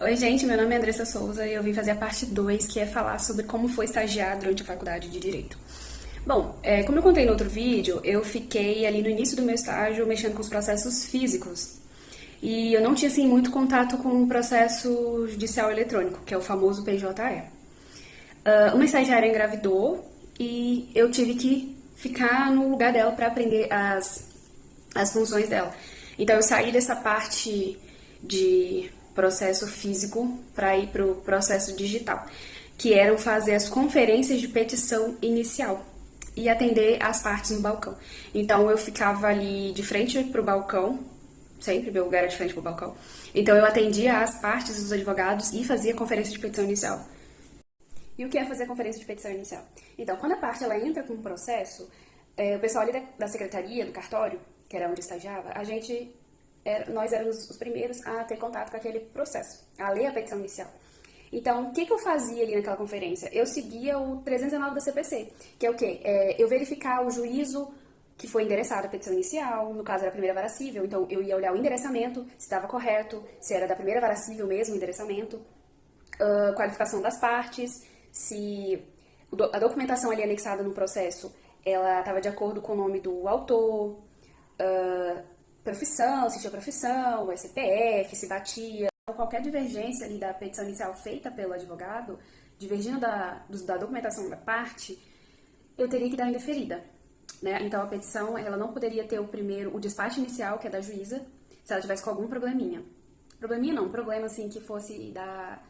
Oi, gente, meu nome é Andressa Souza e eu vim fazer a parte 2, que é falar sobre como foi estagiar durante a faculdade de Direito. Bom, como eu contei no outro vídeo, eu fiquei ali no início do meu estágio mexendo com os processos físicos. E eu não tinha, assim, muito contato com o processo judicial eletrônico, que é o famoso PJE. Uma estagiária engravidou e eu tive que ficar no lugar dela para aprender as funções dela. Então eu saí dessa parte de processo físico para ir para o processo digital, que eram fazer as conferências de petição inicial e atender as partes no balcão. Então eu ficava ali de frente para o balcão, sempre meu lugar era de frente para o balcão. Então eu atendia as partes dos advogados e fazia conferência de petição inicial. E o que é fazer conferência de petição inicial? Então, quando a parte ela entra com um processo, o pessoal ali da secretaria, do cartório, que era onde eu estagiava, nós éramos os primeiros a ter contato com aquele processo, a ler a petição inicial. Então, o que eu fazia ali naquela conferência? Eu seguia o 319 da CPC, que é o quê? Eu verificar o juízo que foi endereçado a petição inicial, no caso era a primeira vara cível, então eu ia olhar o endereçamento, se estava correto, se era da primeira vara cível mesmo o endereçamento, qualificação das partes, se a documentação ali anexada no processo ela estava de acordo com o nome do autor, profissão, se tinha profissão, o CPF, se batia. Qualquer divergência ali da petição inicial feita pelo advogado, divergindo da documentação da parte, eu teria que dar indeferida. Né? Então a petição ela não poderia ter o despacho inicial, que é da juíza, se ela tivesse com algum probleminha. Probleminha não, um problema assim que fosse dar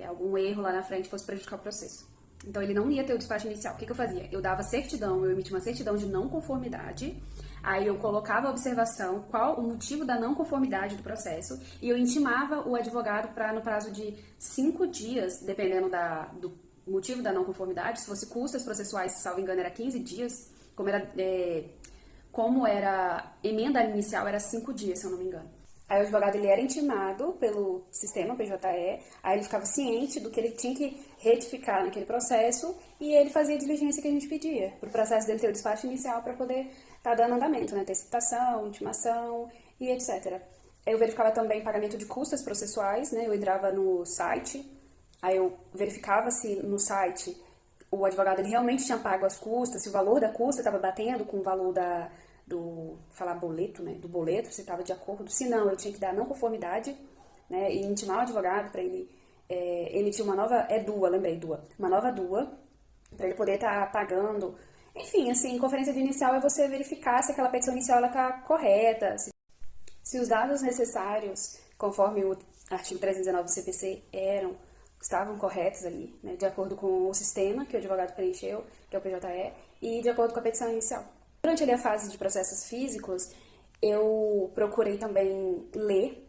algum erro lá na frente, fosse prejudicar o processo. Então ele não ia ter o despacho inicial. O que eu fazia? Eu dava certidão, eu emitia uma certidão de não conformidade, aí eu colocava a observação, qual o motivo da não conformidade do processo, e eu intimava o advogado para, no prazo de 5 dias, dependendo do motivo da não conformidade, se fosse custas processuais, se salvo engano, era 15 dias, como era emenda inicial, era 5 dias, se eu não me engano. Aí o advogado ele era intimado pelo sistema PJE, aí ele ficava ciente do que ele tinha que retificar naquele processo e ele fazia a diligência que a gente pedia, para o processo dele ter o despacho inicial para poder estar dando andamento, né? Ter citação, intimação e etc. Eu verificava também pagamento de custas processuais, né? Eu entrava no site, aí eu verificava se no site o advogado ele realmente tinha pago as custas, se o valor da custa estava batendo com o valor falar boleto, né, do boleto, se estava de acordo, se não, eu tinha que dar não conformidade, né, e intimar o advogado para ele emitir uma nova, uma nova DUA, para ele poder estar pagando. Enfim, assim, conferência de inicial é você verificar se aquela petição inicial está correta, se os dados necessários, conforme o artigo 319 do CPC, estavam corretos ali, né, de acordo com o sistema que o advogado preencheu, que é o PJE, e de acordo com a petição inicial. Durante ali a fase de processos físicos, eu procurei também ler,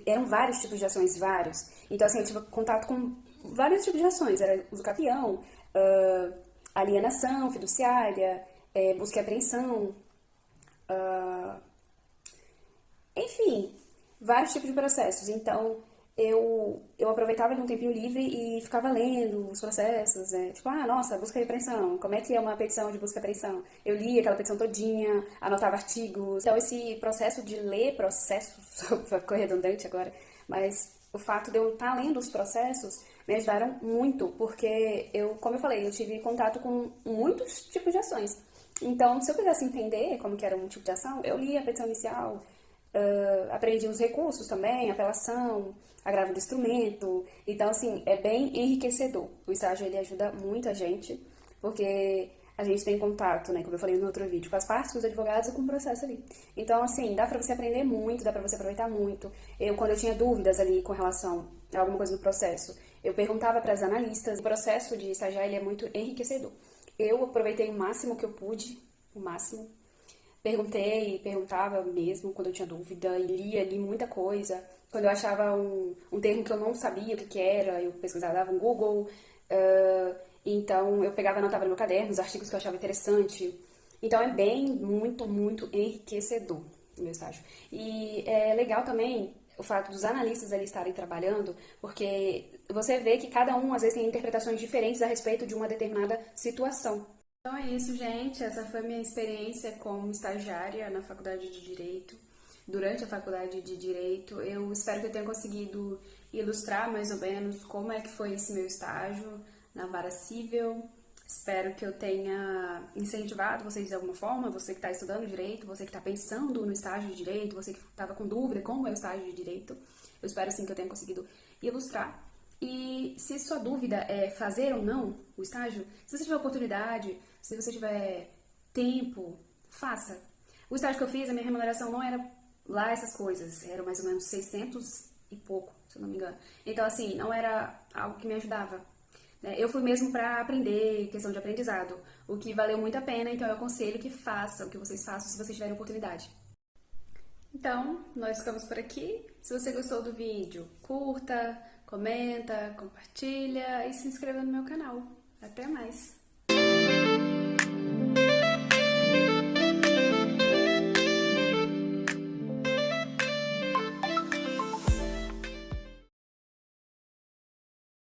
eram vários tipos de ações, vários. Então, assim, eu tive contato com vários tipos de ações, era uso capião, alienação fiduciária, busca e apreensão, enfim, vários tipos de processos. Então, eu aproveitava ali um tempinho livre e ficava lendo os processos, né? Tipo, nossa, busca e apreensão, como é que é uma petição de busca e apreensão? Eu lia aquela petição todinha, anotava artigos. Então, esse processo de ler processos, ficou redundante agora, mas o fato de eu estar lendo os processos me ajudaram muito, porque como eu falei, eu tive contato com muitos tipos de ações. Então, se eu quisesse entender como que era um tipo de ação, eu lia a petição inicial, aprendi os recursos também, apelação, agravo do instrumento. Então, assim, é bem enriquecedor. O estágio, ele ajuda muito a gente, porque a gente tem contato, né, como eu falei no outro vídeo, com as partes, com os advogados e com o processo ali. Então, assim, dá pra você aprender muito, dá pra você aproveitar muito. Quando eu tinha dúvidas ali com relação a alguma coisa no processo, eu perguntava para as analistas. O processo de estagiar, ele é muito enriquecedor. Eu aproveitei o máximo que eu pude, o máximo. Perguntava mesmo quando eu tinha dúvida, e li muita coisa. Quando eu achava um termo que eu não sabia o que era, eu pesquisava, dava um Google. Então, eu pegava e anotava no meu caderno os artigos que eu achava interessante. Então, é muito, muito enriquecedor o meu estágio. E é legal também o fato dos analistas ali estarem trabalhando, porque você vê que cada um, às vezes, tem interpretações diferentes a respeito de uma determinada situação. Então é isso, gente. Essa foi a minha experiência como estagiária na Faculdade de Direito. durante a faculdade de Direito. Eu espero que eu tenha conseguido ilustrar mais ou menos como é que foi esse meu estágio na vara civil. Espero que eu tenha incentivado vocês de alguma forma, você que está estudando Direito, você que está pensando no estágio de Direito, você que estava com dúvida como é o estágio de Direito. Eu espero sim que eu tenha conseguido ilustrar. E se sua dúvida é fazer ou não o estágio, se você tiver oportunidade, se você tiver tempo, faça. O estágio que eu fiz, a minha remuneração não era lá essas coisas, era mais ou menos 600 e pouco, se eu não me engano. Então, assim, não era algo que me ajudava. Né? Eu fui mesmo para aprender, questão de aprendizado, o que valeu muito a pena, então eu aconselho que façam, que vocês façam se vocês tiverem oportunidade. Então, nós ficamos por aqui. Se você gostou do vídeo, curta, comenta, compartilha e se inscreva no meu canal. Até mais!